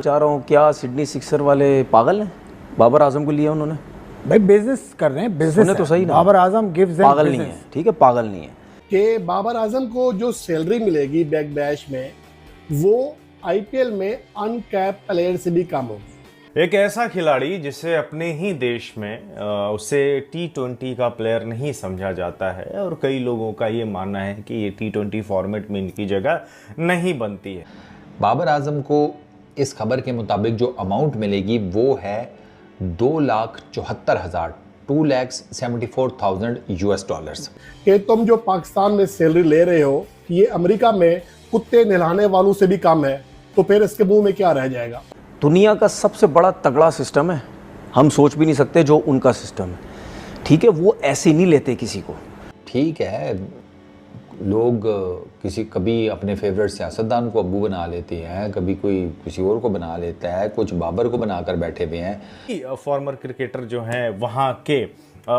चाह रहा हूँ क्या सिडनी सिक्सर वाले पागल हैं? बाबर आजम को लिया उन्होंने। भाई बिजनेस कर रहे हैं, बिजनेस सुने तो सही ना, बाबर आजम गिव्स देम पागल नहीं बिजनेस। है, ठीक है, पागल नहीं है। कि बाबर आजम को जो सैलरी मिलेगी बैक बैश में वो आईपीएल में अनकैप प्लेयर से भी कम होगी। एक ऐसा खिलाड़ी जिसे अपने ही देश में उसे T20 का प्लेयर नहीं समझा जाता है और कई लोगों का ये मानना है कि ये T20 फॉर्मेट में इनकी जगह नहीं बनती है। बाबर आजम को इस खबर के मुताबिक जो अमाउंट मिलेगी वो है 2,74,000 $2,74,000 US डॉलर्स। कि तुम जो पाकिस्तान में सैलरी ले रहे हो ये अमेरिका में कुत्ते नहलाने वालों से भी कम है, तो फिर इसके मुंह में क्या रह जाएगा। दुनिया का सबसे बड़ा तगड़ा सिस्टम है, हम सोच भी नहीं सकते जो उनका सिस्टम है, ठीक है। वो ऐसे नहीं लेते किसी को। ठीक है, लोग कभी अपने फेवरेट सियासतदान को अब्बू बना लेते हैं, कभी कोई किसी और को बना लेता है, कुछ बाबर को बनाकर बैठे हुए हैं। फॉर्मर क्रिकेटर जो हैं वहाँ के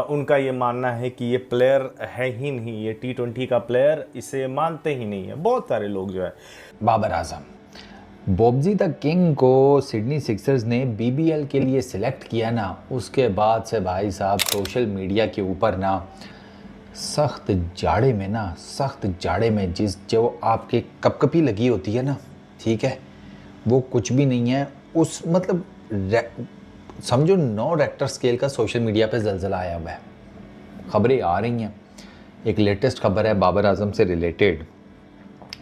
उनका ये मानना है कि ये प्लेयर है ही नहीं, ये T20 का प्लेयर इसे मानते ही नहीं है। बहुत सारे लोग जो है बाबर आजम बॉब्जी द किंग को सिडनी सिक्सर्स ने BBL के लिए सिलेक्ट किया ना, उसके बाद से भाई साहब सोशल मीडिया के ऊपर ना सख्त जाड़े में जो आपके कपकपी लगी होती है ना, ठीक है, वो कुछ भी नहीं है। उस मतलब समझो 9 रेक्टर स्केल का सोशल मीडिया पे ज़लज़ला आया हुआ है। खबरें आ रही हैं, एक लेटेस्ट खबर है बाबर आजम से रिलेटेड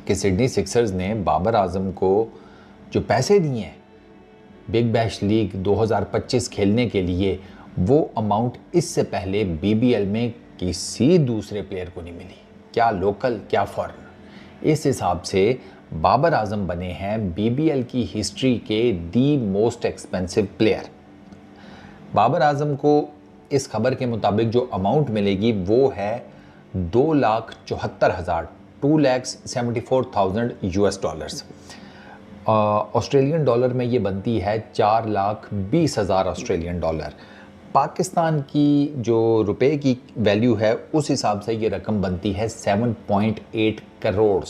कि सिडनी सिक्सर्स ने बाबर आजम को जो पैसे दिए हैं बिग बैश लीग 2025 खेलने के लिए, वो अमाउंट इससे पहले BBL में किसी दूसरे प्लेयर को नहीं मिली, क्या लोकल क्या फॉरेन। इस हिसाब से बाबर आजम बने हैं BBL की हिस्ट्री के the most expensive player. Babar Azam को इस खबर के मुताबिक जो अमाउंट मिलेगी वो है 2,74,000 $2,74,000 US डॉलर्स। ऑस्ट्रेलियन डॉलर में ये बनती है 4,20,000 ऑस्ट्रेलियन डॉलर। पाकिस्तान की जो रुपए की वैल्यू है उस हिसाब से ये रकम बनती है 7.8 करोड़।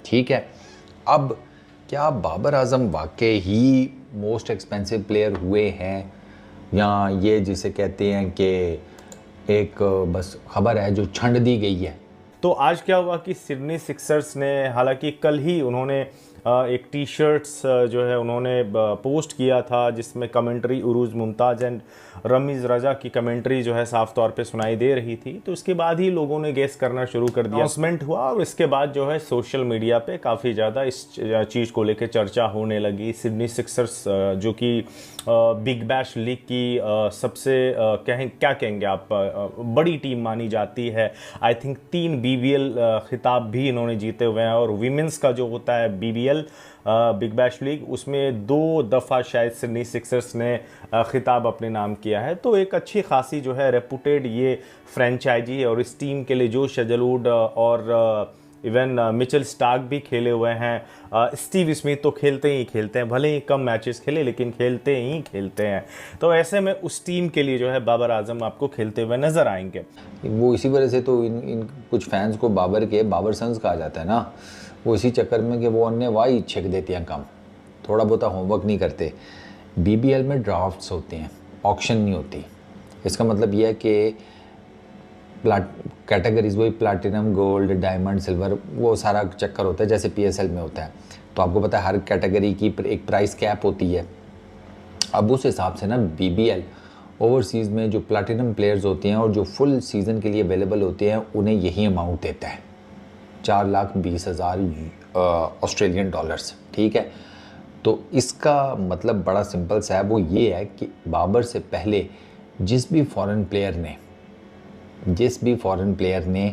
ठीक है, अब क्या बाबर आजम वाकई ही मोस्ट एक्सपेंसिव प्लेयर हुए हैं, या ये जिसे कहते हैं कि एक बस खबर है जो छंड दी गई है। तो आज क्या हुआ कि सिडनी सिक्सर्स ने, हालांकि कल ही उन्होंने एक टी-शर्ट्स जो है उन्होंने पोस्ट किया था जिसमें commentary Urooj Mumtaz and Ramiz रजा की कमेंट्री जो है साफ तौर पे सुनाई दे रही थी। तो इसके बाद ही लोगों ने गेस करना शुरू कर दिया, अनाउंसमेंट हुआ और इसके बाद जो है सोशल मीडिया पे काफ़ी ज़्यादा इस चीज़ को लेकर चर्चा होने लगी। सिडनी सिक्सर्स जो कि बिग बैश लीग की सबसे क्या कहेंगे आप, बड़ी टीम मानी जाती है। आई थिंक 3 BBL खिताब भी इन्होंने जीते हुए हैं और विमेंस का जो होता है BBL बिग बैश लीग, उसमें 2 दफ़ा शायद सिडनी सिक्सर्स ने खिताब अपने नाम किया है। तो एक अच्छी खासी जो है रेपुटेड ये फ्रेंचाइजी है और इस टीम के लिए जो शजलवुड और इवन मिचेल स्टार्क भी खेले हुए हैं। स्टीव स्मिथ तो खेलते ही खेलते हैं, भले ही कम मैचेस खेले लेकिन खेलते ही खेलते हैं। तो ऐसे में उस टीम के लिए जो है बाबर आजम आपको खेलते हुए नज़र आएंगे। वो इसी वजह से तो इन कुछ फैंस को बाबर सन्स कहा जाता है ना, वो इसी चक्कर में कि वो अन्य वाही छिक देती हैं कम, थोड़ा बहुत होमवर्क नहीं करते। BBL में ड्राफ्ट्स होते हैं, ऑक्शन नहीं होती। इसका मतलब यह है कि कैटेगरीज वही प्लैटिनम, गोल्ड, डायमंड, सिल्वर, वो सारा चक्कर होता है जैसे PSL में होता है। तो आपको पता है हर कैटेगरी की एक प्राइस कैप होती है। अब उस हिसाब से ना BBL ओवरसीज़ में जो प्लैटिनम प्लेयर्स होते हैं और जो फुल सीज़न के लिए अवेलेबल होते हैं उन्हें यही अमाउंट देता है, 4,20,000 ऑस्ट्रेलियन डॉलर्स। ठीक है, तो इसका मतलब बड़ा सिंपल सा है, वो ये है कि बाबर से पहले जिस भी फॉरेन प्लेयर ने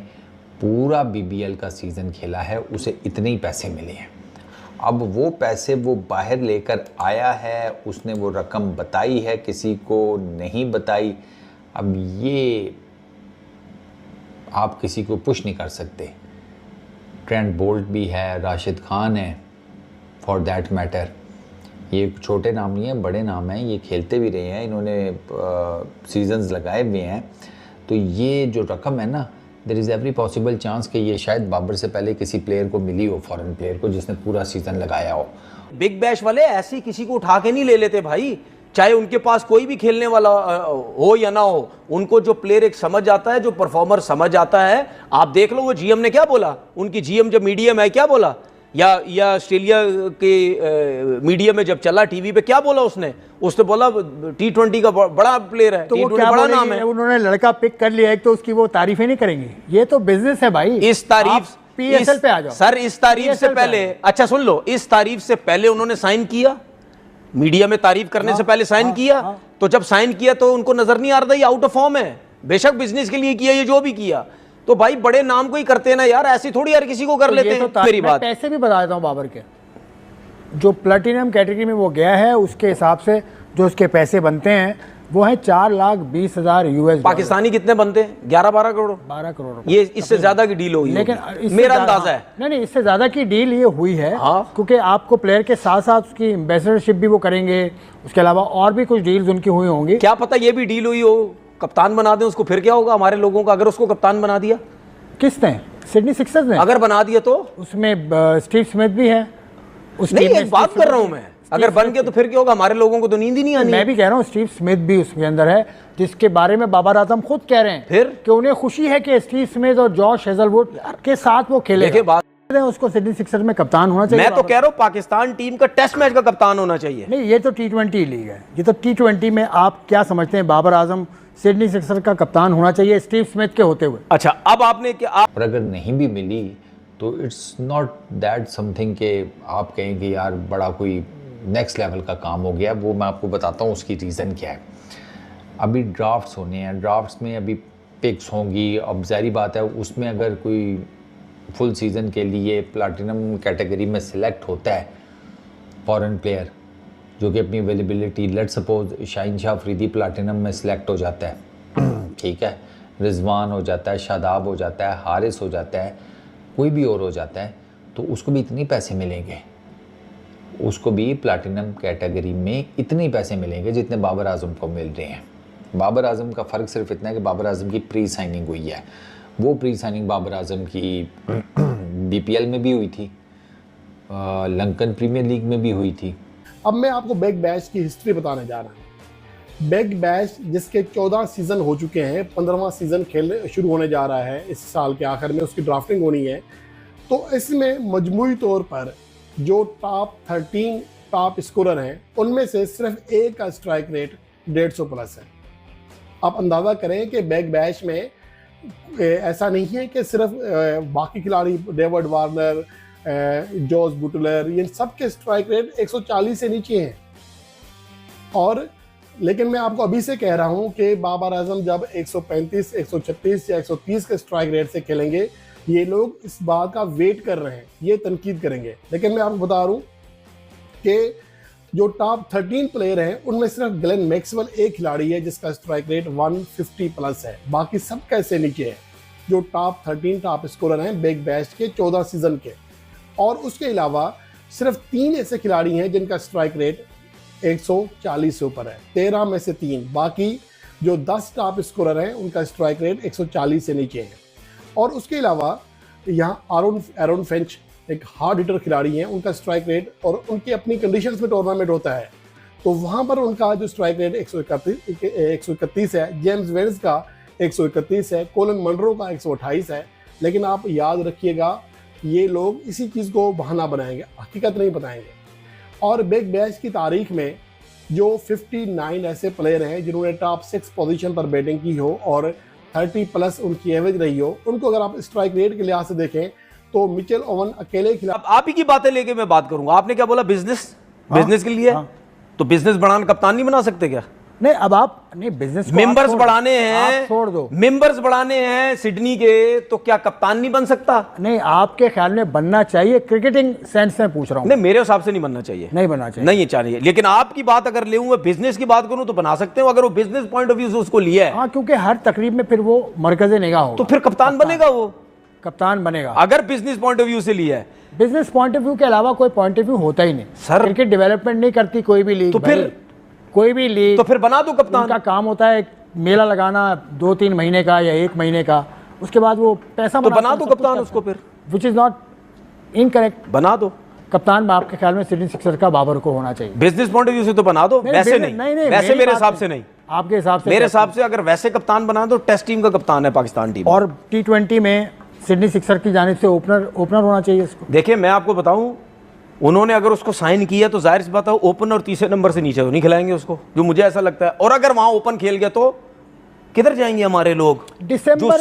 पूरा BBL का सीज़न खेला है उसे इतने ही पैसे मिले हैं। अब वो पैसे वो बाहर लेकर आया है, उसने वो रकम बताई है, किसी को नहीं बताई। अब ये आप किसी को पुश नहीं कर सकते। ट्रेंट बोल्ट भी है, राशिद खान है, फॉर दैट मैटर। ये छोटे नाम नहीं है, बड़े नाम हैं, ये खेलते भी रहे हैं, इन्होंने सीजन्स लगाए हुए हैं। तो ये जो रकम है ना, there is every possible chance कि ये शायद बाबर से पहले किसी प्लेयर को मिली हो, फॉरेन प्लेयर को जिसने पूरा सीज़न लगाया हो। बिग बैश वाले ऐसे किसी को उठा के नहीं ले लेते भाई, चाहे उनके पास कोई भी खेलने वाला हो या ना हो, उनको जो प्लेयर एक समझ आता है, जो परफॉर्मर समझ आता है। आप देख लो वो जीएम ने क्या बोला, उनकी जीएम जब मीडियम है क्या बोला, या ऑस्ट्रेलिया के मीडिया में जब चला टीवी पे क्या बोला उसने बोला T20 का बड़ा प्लेयर है, तो वो T20 क्या बड़ा बोलेंगे? नाम है। उन्होंने लड़का पिक कर लिया है तो उसकी वो तारीफें नहीं करेंगे? ये तो बिजनेस है भाई। इस तारीफ पीएसएल पे आ जाओ सर, इस तारीफ से PSL पे पहले, आ जाओ। अच्छा सुन लो, इस तारीफ से पहले उन्होंने साइन किया, मीडिया में तारीफ करने से पहले साइन किया। तो जब साइन किया तो उनको नजर नहीं आ रहा ये आउट ऑफ फॉर्म है, बेशक बिजनेस के लिए किया ये जो भी किया, तो भाई बड़े नाम को ही करते हैं ना यार, ऐसी थोड़ी यार किसी को कर लेते हैं। मेरी बात, पैसे भी बता देता हूँ बाबर के, जो प्लेटिनम कैटेगरी में वो गया है उसके हिसाब से जो उसके पैसे बनते हैं वो है 4,20,000 US पाकिस्तानी कितने बनते हैं? 11-12 करोड़, 12 करोड़ रुपए। ये इससे ज्यादा की डील होगी, लेकिन मेरा अंदाजा है। नहीं, इससे ज्यादा की डील ये हुई है। हाँ। क्योंकि आपको प्लेयर के साथ साथ उसकी एम्बेसडरशिप भी वो करेंगे, उसके अलावा और भी कुछ डील्स उनकी हुई होंगी। क्या पता ये भी डील हुई हो, कप्तान बना दें उसको, फिर क्या होगा हमारे लोगों का? अगर उसको कप्तान बना दिया, किसने? सिडनी सिक्सर्स ने। अगर बना दिया तो उसमें स्टीव स्मिथ भी है। नहीं, एक बात कर रहा हूं मैं, अगर बन गया तो फिर क्या होगा? हमारे लोगों को तो नींद ही नहीं आनी। मैं भी कह रहा हूँ स्टीव स्मिथ भी उसके अंदर है, जिसके बारे में बाबर आजम खुद कह रहे हैं फिर कि उन्हें खुशी है कि स्टीव स्मिथ और जॉश हेजलवुड के साथ वो खेले। देखिए बात, उसको सिडनी सिक्सर्स में कप्तान होना चाहिए। मैं तो कह रहा हूं पाकिस्तान टीम का टेस्ट मैच का कप्तान होना चाहिए। नहीं, ये तो T20 लीग है, ये तो T20 में आप क्या समझते हैं? बाबर आजम सिडनी सिक्सर्स का कप्तान होना चाहिए स्टीव स्मिथ के होते हुए। अच्छा, अब आपने क्या और अगर नहीं भी मिली तो इट्स नॉट दैट समथिंग कि आप कहें कि यार बड़ा कोई नेक्स्ट लेवल का काम हो गया। वो मैं आपको बताता हूँ उसकी रीज़न क्या है। अभी ड्राफ्ट्स होने हैं, ड्राफ्ट्स में अभी पिक्स होंगी। अब ज़ाहिर बात है उसमें अगर कोई फुल सीज़न के लिए प्लैटिनम कैटेगरी में सिलेक्ट होता है फॉरेन प्लेयर जो कि अपनी availability, let's suppose Shaheen Shah Afridi platinum में सिलेक्ट हो जाता है, ठीक है, रिजवान हो जाता है, शादाब हो जाता है, हारिस हो जाता है, कोई भी और हो जाता है, तो उसको भी इतने पैसे मिलेंगे, उसको भी प्लैटिनम कैटेगरी में इतने पैसे मिलेंगे जितने बाबर आजम को मिल रहे हैं। बाबर आजम का फ़र्क सिर्फ इतना है कि बाबर आजम की प्री साइनिंग हुई है। वो प्री साइनिंग बाबर आजम की BPL में भी हुई थी, लंकन प्रीमियर लीग में भी हुई थी। अब मैं आपको बिग बैश की हिस्ट्री बताने जा रहा हूँ। बिग बैश जिसके 14 सीज़न हो चुके हैं, 15वां सीज़न खेलने शुरू होने जा रहा है इस साल के आखिर में, उसकी ड्राफ्टिंग होनी है। तो इसमें मजमूई तौर पर जो टॉप 13 टॉप स्कोरर हैं उनमें से सिर्फ एक का स्ट्राइक रेट 150 प्लस है। आप अंदाज़ा करें कि बिग बैश में ऐसा नहीं है कि सिर्फ बाकी खिलाड़ी डेविड वार्नर, जॉस बुटलर, ये सब के स्ट्राइक रेट 140 से नीचे हैं। और लेकिन मैं आपको अभी से कह रहा हूं कि बाबर आजम जब 135, 136 या 130 के स्ट्राइक रेट से खेलेंगे, ये लोग इस बात का वेट कर रहे हैं, ये तनकीद करेंगे। लेकिन मैं आपको बता रहा हूं कि जो टॉप 13 प्लेयर हैं उनमें सिर्फ ग्लेन मैक्सवेल एक खिलाड़ी है जिसका स्ट्राइक रेट 150 प्लस है, बाकी सब कैसे नीचे है जो टॉप 13 टॉप स्कोरर हैं बिग बैश के 14 सीजन के। और उसके अलावा सिर्फ 3 ऐसे खिलाड़ी हैं जिनका स्ट्राइक रेट 140 से ऊपर है, 13 में से 3, बाकी जो 10 टॉप स्कोरर हैं उनका स्ट्राइक रेट 140 से नीचे है। और उसके अलावा यहाँ एरोन फिंच एक हार्ड हिटर खिलाड़ी हैं, उनका स्ट्राइक रेट और उनकी अपनी कंडीशंस में टूर्नामेंट होता है तो वहाँ पर उनका जो स्ट्राइक रेट 131 है, जेम्स वेन्स का 131 है, कोलन मनरो का 128 है। लेकिन आप याद रखिएगा ये लोग इसी चीज़ को बहाना बनाएंगे, हकीकत नहीं बताएंगे। और बिग बैश की तारीख में जो 59 ऐसे प्लेयर हैं जिन्होंने टॉप 6 पोजीशन पर बैटिंग की हो और 30 प्लस उनकी एवरेज रही हो, उनको अगर आप स्ट्राइक रेट के लिहाज से देखें तो मिचेल ओवन अकेले खिलाफ। आप ही की बातें लेके मैं बात करूंगा। आपने क्या बोला? बिजनेस, बिजनेस के लिए तो बिजनेस बढ़ाना कप्तान नहीं बना सकते क्या? नहीं, अब आप नहीं, बिजनेस मेंबर्स बढ़ाने हैं, छोड़ दो, मेंबर्स बढ़ाने हैं सिडनी के, तो क्या कप्तान नहीं बन सकता? नहीं, आपके ख्याल में बनना चाहिए? क्रिकेटिंग सेंस में पूछ रहा हूँ। नहीं, मेरे हिसाब से नहीं बनना चाहिए, नहीं बनना चाहिए, नहीं चाहिए। लेकिन आपकी बात अगर ले मैं बिजनेस की बात करूं तो बना सकते हो, अगर वो बिजनेस पॉइंट ऑफ व्यू से उसको लिया है। हाँ, क्योंकि हर तकरीब में फिर वो मरकज़े निगाह होगा, तो फिर कप्तान बनेगा वो, कप्तान बनेगा अगर बिजनेस पॉइंट ऑफ व्यू से लिया है। बिजनेस पॉइंट ऑफ व्यू के अलावा कोई पॉइंट ऑफ व्यू होता ही नहीं सर। क्रिकेट डेवलपमेंट नहीं करती कोई भी लीग, तो फिर कोई भी लीग, तो फिर बना दो कप्तान। उनका काम होता है मेला लगाना 2-3 महीने का या 1 महीने का, उसके बाद वो पैसा तो बना दो कप्तान उसको, फिर विच इज नॉट इनकरेक्ट। बना दो। कप्तान आपके ख्याल में सिडनी सिक्सर का बाबर को होना चाहिए? बिजनेस पॉइंट ऑफ व्यू से तो बना दो, वैसे नहीं, वैसे मेरी मेरे बात हिसाब है। से नहीं, आपके हिसाब से मेरे हिसाब से अगर वैसे कप्तान बना दो, टेस्ट टीम का कप्तान है पाकिस्तान टीम। और T20 में सिडनी सिक्सर की जानिब से ओपनर होना चाहिए इसको। देखिए मैं आपको बताऊं, उन्होंने अगर उसको साइन किया तो जाहिर सी बात है ओपन और तीसरे नंबर से नीचे तो नहीं खिलाएंगे उसको, जो मुझे ऐसा लगता है। और अगर वहां ओपन खेल गया तो किधर जाएंगे हमारे लोग, दिसंबर जो में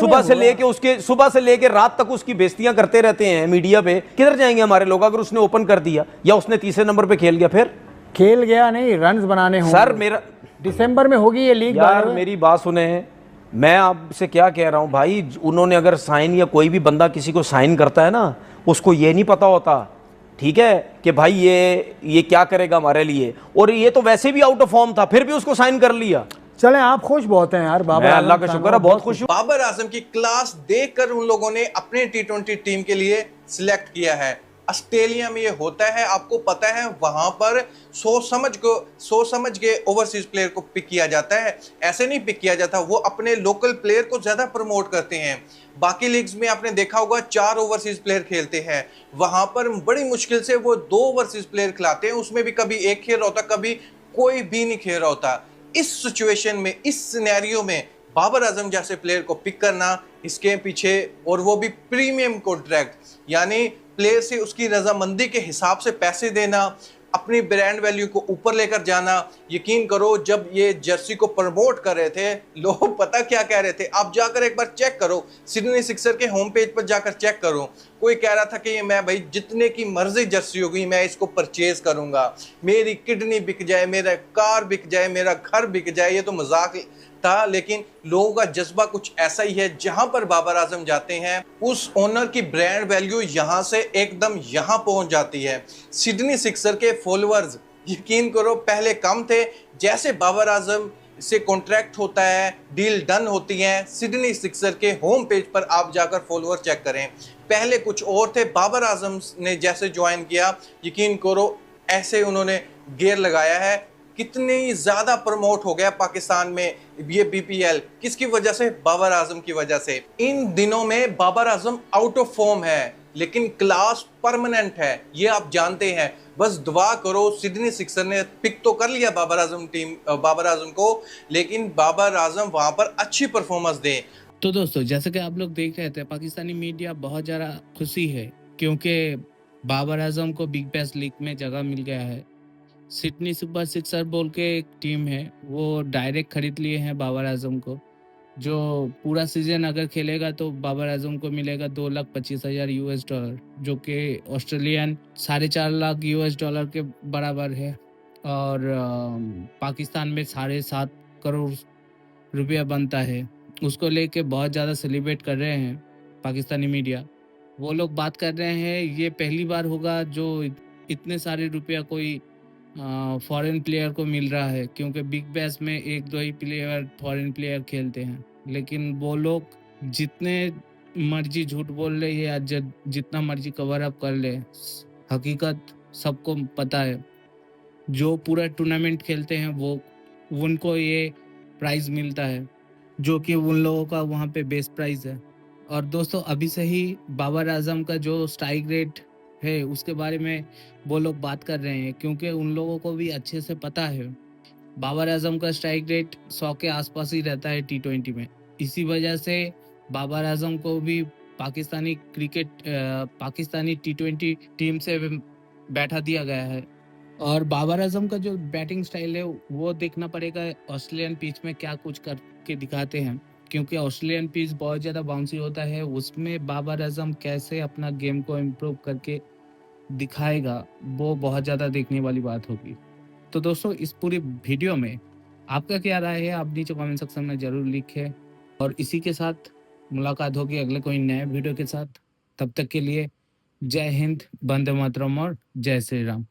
सुबह से लेके रात तक उसकी बेइज्जतियां करते रहते हैं मीडिया पे, किधर जाएंगे हमारे लोग अगर उसने ओपन कर दिया या उसने तीसरे नंबर पे खेल गया? फिर खेल गया नहीं, रन्स बनाने होंगे। सर मेरा दिसंबर में होगी ये लीग। यार मेरी बात सुने, मैं आपसे क्या कह रहा हूं भाई, उन्होंने अगर साइन या कोई भी बंदा किसी को साइन करता है ना, उसको ये नहीं पता होता, ठीक है, कि भाई ये क्या करेगा हमारे लिए। और ये तो वैसे भी आउट ऑफ फॉर्म था, फिर भी उसको साइन कर लिया। चलें, आप खुश बहुत हैं यार बाबर मैं आजम अल्लाह का खान, शुक्र है बहुत खुश हूं। बाबर आजम की क्लास देखकर उन लोगों ने अपने T20 टीम के लिए सिलेक्ट किया है। ऑस्ट्रेलिया में ये होता है, आपको पता है, वहां पर सोच समझ के ओवरसीज प्लेयर को पिक किया जाता है, ऐसे नहीं पिक किया जाता। वो अपने लोकल प्लेयर को ज्यादा प्रमोट करते हैं। बाकी लीग्स में आपने देखा होगा 4 ओवरसीज प्लेयर खेलते हैं, वहां पर बड़ी मुश्किल से वो 2 ओवरसीज प्लेयर खिलाते हैं, उसमें भी कभी एक खेल रहा होता, कभी कोई भी नहीं खेल रहा होता। इस सिचुएशन में, इस सिनेरियो में बाबर आजम जैसे प्लेयर को पिक करना, इसके पीछे, और वो भी प्रीमियम कॉन्ट्रैक्ट, यानी प्लेयर से उसकी रजामंदी के हिसाब से पैसे देना, अपनी ब्रांड वैल्यू को ऊपर लेकर जाना। यकीन करो, जब ये जर्सी को प्रमोट कर रहे थे, लोग पता क्या कह रहे थे, आप जाकर एक बार चेक करो, सिडनी सिक्सर के होम पेज पर जाकर चेक करो। कोई कह रहा था कि ये मैं भाई जितने की मर्जी जर्सी होगी मैं इसको परचेज करूंगा, मेरी किडनी बिक जाए, मेरा कार बिक जाए, मेरा घर बिक जाए, ये तो मजाक था। लेकिन लोगों का जज्बा कुछ ऐसा ही है, जहां पर बाबर आजम जाते हैं उस ओनर की ब्रांड वैल्यू यहां से एकदम यहां पहुंच जाती है। सिडनी सिक्सर के फॉलोअर्स यकीन करो पहले कम थे, जैसे बाबर आजम से कॉन्ट्रैक्ट होता है, डील डन होती है, सिडनी सिक्सर के होम पेज पर आप जाकर फॉलोअर चेक करें, पहले कुछ और थे। बाबर आजम ने जैसे ज्वाइन किया, यकीन करो ऐसे उन्होंने गियर लगाया है। कितनी ज्यादा प्रमोट हो गया पाकिस्तान में ये BPL, किसकी वजह से? बाबर आजम की वजह से। इन दिनों में Babar Azam out of form है, लेकिन क्लास परमानेंट है, ये आप जानते हैं। बस दुआ करो, सिडनी सिक्सर ने पिक तो कर लिया बाबर आजम को, लेकिन बाबर आजम वहां पर अच्छी परफॉर्मेंस दे। तो दोस्तों, जैसे कि आप लोग देख रहे थे, पाकिस्तानी मीडिया बहुत ज़्यादा खुशी है क्योंकि बाबर आजम को बिग बैश लीग में जगह मिल गया है। सिडनी सुपर सिक्सर बोल के एक टीम है, वो डायरेक्ट खरीद लिए हैं बाबर आजम को, जो पूरा सीजन अगर खेलेगा तो बाबर आजम को मिलेगा $2,25,000, जो कि ऑस्ट्रेलियन $4.5 लाख के बराबर है। और पाकिस्तान में 7.5 करोड़ रुपया बनता है। उसको लेके बहुत ज़्यादा सेलिब्रेट कर रहे हैं पाकिस्तानी मीडिया। वो लोग बात कर रहे हैं ये पहली बार होगा जो इतने सारे रुपया कोई फॉरेन प्लेयर को मिल रहा है, क्योंकि बिग बैश में 1-2 ही प्लेयर फॉरेन प्लेयर खेलते हैं। लेकिन वो लोग जितने मर्जी झूठ बोल ले या जितना मर्जी कवर अप कर ले, हकीकत सबको पता है। जो पूरा टूर्नामेंट खेलते हैं वो उनको ये प्राइज़ मिलता है, जो कि उन लोगों का वहाँ पे बेस्ट प्राइस है। और दोस्तों, अभी से ही बाबर आजम का जो स्ट्राइक रेट है उसके बारे में वो लोग बात कर रहे हैं, क्योंकि उन लोगों को भी अच्छे से पता है बाबर आजम का स्ट्राइक रेट 100 के आसपास ही रहता है T20 में। इसी वजह से बाबर आजम को भी पाकिस्तानी T20 टीम से बैठा दिया गया है। और बाबर आजम का जो बैटिंग स्टाइल है वो देखना पड़ेगा ऑस्ट्रेलियन पिच में क्या कुछ करके दिखाते हैं, क्योंकि ऑस्ट्रेलियन पिच बहुत ज़्यादा बाउंसी होता है। उसमें बाबर आजम कैसे अपना गेम को इम्प्रूव करके दिखाएगा, वो बहुत ज़्यादा देखने वाली बात होगी। तो दोस्तों, इस पूरी वीडियो में आपका क्या राय है आप नीचे कमेंट सेक्शन में ज़रूर लिखें। और इसी के साथ मुलाकात होगी अगले कोई नए वीडियो के साथ। तब तक के लिए जय हिंद, वंदे मातरम और जय श्री राम।